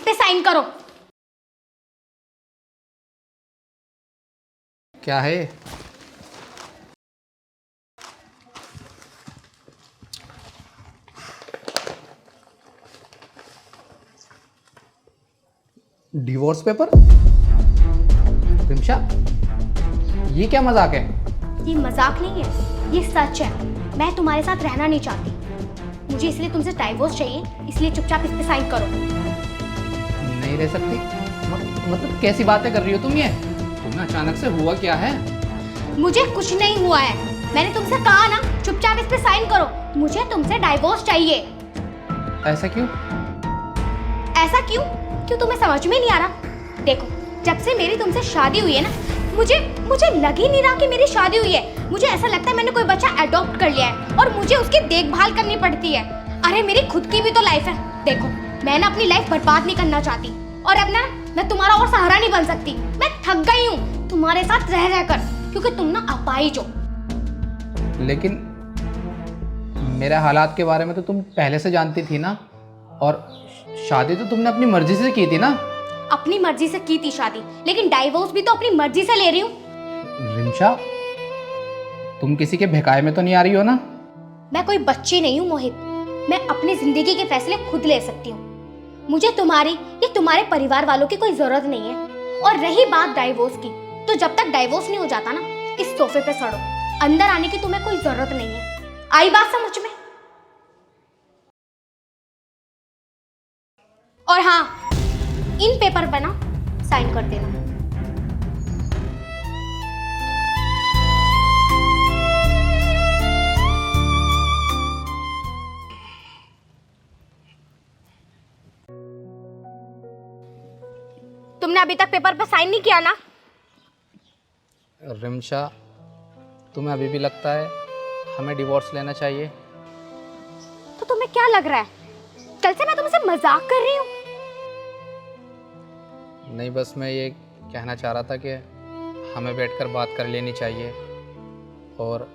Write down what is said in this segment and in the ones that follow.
पे साइन करो। क्या है? Divorce paper? रिमशा, ये क्या मजाक है? ये मजाक नहीं है, ये सच है। मैं तुम्हारे साथ रहना नहीं चाहती, मुझे इसलिए तुमसे डाइवोर्स चाहिए, इसलिए चुपचाप इस पे साइन करो। नहीं रह सकती? मतलब कैसी बातें कर रही हो तुम? ये तुम्हें अचानक से हुआ क्या है? मुझे कुछ नहीं हुआ है, मैंने तुमसे कहा ना चुपचाप इस पे साइन करो। मुझे तुमसे डाइवोर्स चाहिए। ऐसा क्यों? ऐसा क्यों? क्यों तुम्हें समझ में नहीं आ रहा? देखो, जब से मेरी तुमसे शादी हुई है ना, मुझे लग ही नहीं रहा कि मेरी शादी हुई है। मुझे ऐसा लगता है मैंने कोई बच्चा अडॉप्ट कर लिया है और मुझे उसकी देखभाल करनी पड़ती है। अरे मेरी खुद की भी तो लाइफ है। देखो, मैं ना अपनी लाइफ बर्बाद नहीं करना चाहती, और अब ना मैं तुम्हारा और सहारा नहीं बन सकती। मैं थक गई हूँ तुम्हारे साथ रह रहकर, क्योंकि तुम ना अपाहिज हो। लेकिन मेरे हालात के बारे में तो तुम पहले से जानती थी ना, और शादी तो तुमने अपनी मर्जी से की थी ना? अपनी मर्जी से की थी शादी, लेकिन डाइवोर्स भी तो अपनी मर्जी से ले रही हूँ। रिमशा, तुम किसी के बहकावे में तो नहीं आ रही हो ना? मैं कोई बच्ची नहीं हूँ मोहित, मैं अपनी जिंदगी के फैसले खुद ले सकती हूँ। मुझे तुम्हारी या तुम्हारे परिवार वालों की कोई जरूरत नहीं है। और रही बात डाइवोर्स की, तो जब तक डाइवोर्स नहीं हो जाता ना, इस सोफे पे सड़ो। अंदर आने की तुम्हें कोई जरूरत नहीं है। आई बात समझ में? और हाँ, इन पेपर पे ना साइन कर देना। तुमने अभी तक पेपर पे साइन नहीं किया ना? रिमशा, तुम्हें अभी भी लगता है हमें डिवोर्स लेना चाहिए? तो तुम्हें क्या लग रहा है, कल से मैं तुमसे मजाक कर रही हूँ? नहीं, बस मैं ये कहना चाह रहा था कि हमें बैठकर बात कर लेनी चाहिए और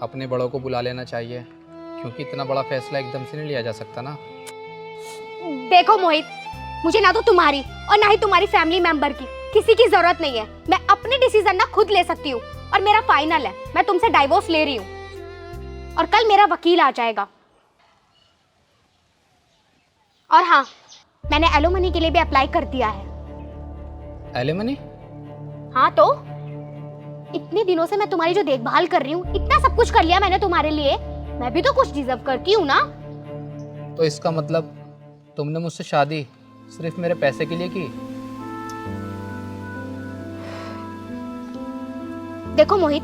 अपने बड़ों को बुला लेना चाहिए, क्योंकि इतना बड़ा फैसला एकदम से नहीं लिया जा सकता ना। देखो मोहित, मुझे ना तो तुम्हारी और ना ही तुम्हारी फैमिली मेंबर की किसी की जरूरत नहीं है। मैं अपने डिसीजन ना खुद ले सकती हूँ, और मेरा फाइनल है। मैं तुमसे डाइवोर्स ले रही हूँ, और कल मेरा वकील आ जाएगा। और हाँ, मैंने एलिमनी के लिए भी अप्लाई कर दिया है। एलिमनी? हाँ तो इतने दिनों से मैं तुम्हारी जो देखभाल कर रही हूँ, इतना सब कुछ कर लिया मैंने तुम्हारे लिए, मैं भी तो कुछ डिजर्व करती हूँ ना। तो इसका मतलब तुमने मुझसे शादी सिर्फ मेरे पैसे के लिए की? देखो मोहित,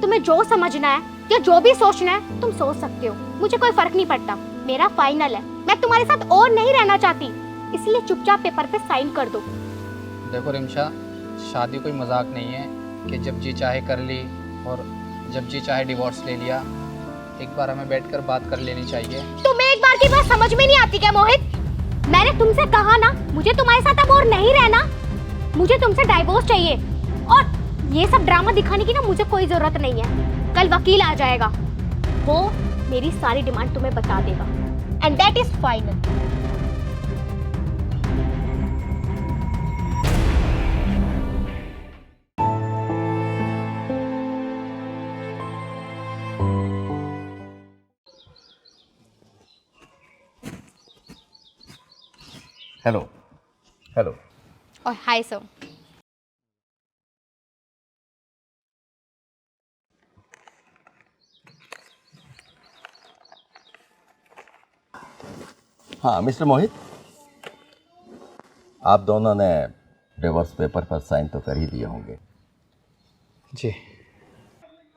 तुम्हें जो समझना है या जो भी सोचना है तुम सोच सकते हो, मुझे कोई फर्क नहीं पड़ता। मेरा फाइनल है, मैं तुम्हारे साथ और नहीं रहना चाहती, इसलिए चुपचाप पेपर पे साइन कर दो। देखो रिमशा, शादी कोई मजाक नहीं है कि जब जी चाहे कर ली और जब जी चाहे डिवोर्स ले लिया। एक बार हमें बैठकर बात कर लेनी चाहिए। तुम्हें एक बार की बात समझ में नहीं आती क्या मोहित? मैंने तुमसे कहा ना, मुझे तुम्हारे साथ अब और नहीं रहना, मुझे तुमसे डाइवोर्स चाहिए। और ये सब ड्रामा दिखाने की ना मुझे कोई जरूरत नहीं है। कल वकील आ जाएगा, वो मेरी सारी डिमांड तुम्हें बता देगा, and that is final. Hello. Hello. और हाय सर। हाँ मिस्टर मोहित, आप दोनों ने डिवोर्स पेपर पर साइन तो कर ही दिए होंगे। जी।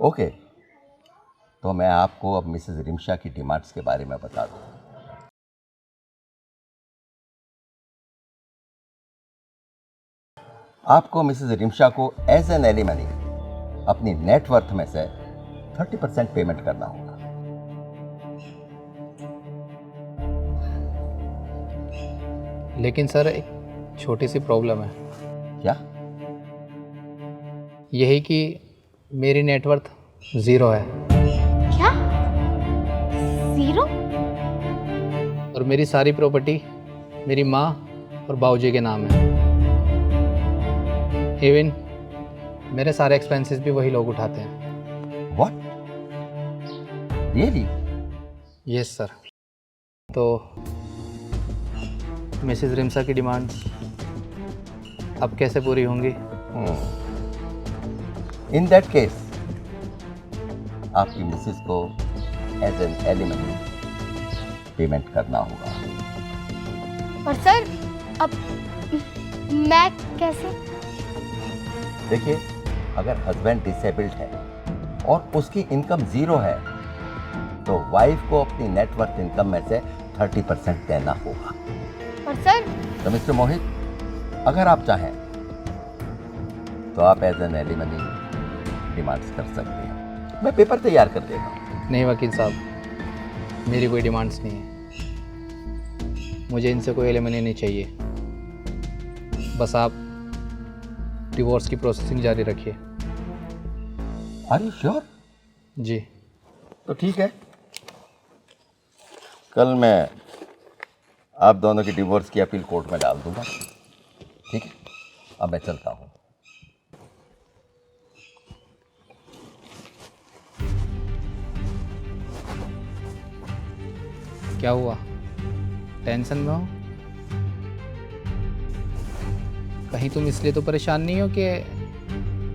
ओके, तो मैं आपको अब मिसेस रिमशा की डिमांड्स के बारे में बता दूँ। आपको मिसेस रिमशा को एज एन एलिमनी अपनी नेटवर्थ में से 30% पेमेंट करना होगा। लेकिन सर, एक छोटी सी प्रॉब्लम है। क्या? यही कि मेरी नेटवर्थ 0 है। क्या? 0? और मेरी सारी प्रॉपर्टी मेरी माँ और बाबूजी के नाम है। इवन मेरे सारे एक्सपेंसेस भी वही लोग उठाते हैं। What, really? Yes sir. तो मिसेस रिम्सा की डिमांड्स अब कैसे पूरी होंगी? इन दैट केस आपकी मिसेस को एज एन एलिमनी पेमेंट करना होगा। पर सर अब मैं कैसे? देखिए, अगर हस्बैंड डिसेबल्ड है और उसकी इनकम 0 है तो वाइफ को अपनी नेटवर्थ इनकम में से 30% देना होगा। पर सर तो मिस्टर मोहित, अगर आप चाहें तो आप एज एन एलिमनी डिमांड्स कर सकते हैं। मैं पेपर तैयार कर देगा। नहीं वकील साहब, मेरी कोई डिमांड्स नहीं है। मुझे इनसे कोई एलिमनी नहीं चाहिए। बस आप डिवोर्स की प्रोसेसिंग जारी रखिए। Are you sure? जी। तो ठीक है, कल मैं आप दोनों की डिवोर्स की अपील कोर्ट में डाल दूंगा। ठीक है, अब मैं चलता हूँ। क्या हुआ, टेंशन में हो? कहीं तुम इसलिए तो परेशान नहीं हो कि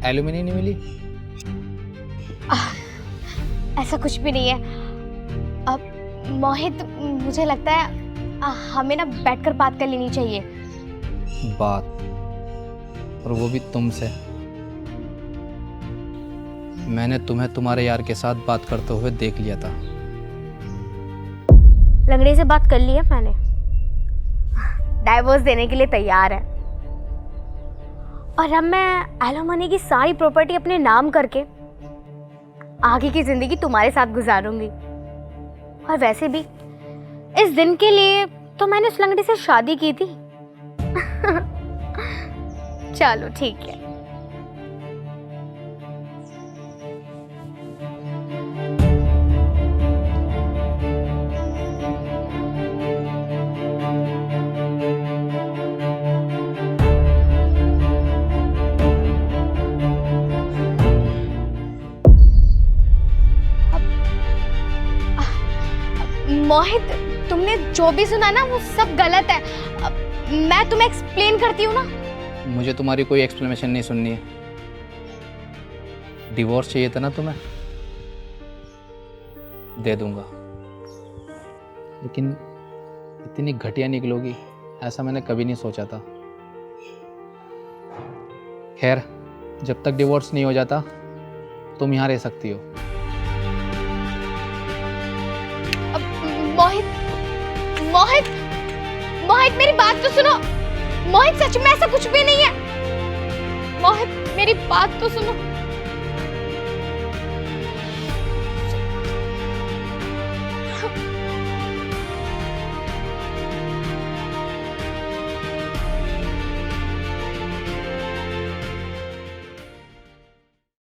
एलुमिनी नहीं मिली? ऐसा कुछ भी नहीं है। अब मोहित, मुझे लगता है हमें ना बैठकर बात कर लेनी चाहिए। बात? और वो भी तुमसे? मैंने तुम्हें तुम्हारे यार के साथ बात करते हुए देख लिया था। लंगड़े से बात कर ली है मैंने, डाइवोर्स देने के लिए तैयार है। और अब मैं एलिमनी की सारी प्रॉपर्टी अपने नाम करके आगे की जिंदगी तुम्हारे साथ गुजारूंगी। और वैसे भी इस दिन के लिए तो मैंने उस लंगड़े से शादी की थी। चलो ठीक है। मोहित, तुमने जो भी सुना ना वो सब गलत है। मैं तुम्हें एक्सप्लेन करती हूँ ना। मुझे तुम्हारी कोई एक्सप्लेनेशन नहीं सुननी है। डिवोर्स चाहिए था ना तुम्हें, दे दूंगा। लेकिन इतनी घटिया निकलोगी ऐसा मैंने कभी नहीं सोचा था। खैर, जब तक डिवोर्स नहीं हो जाता तुम यहाँ रह सकती हो। मोहित, मोहित, मोहित मेरी बात तो सुनो। मोहित, सच में ऐसा कुछ भी नहीं है। मोहित मेरी बात तो सुनो।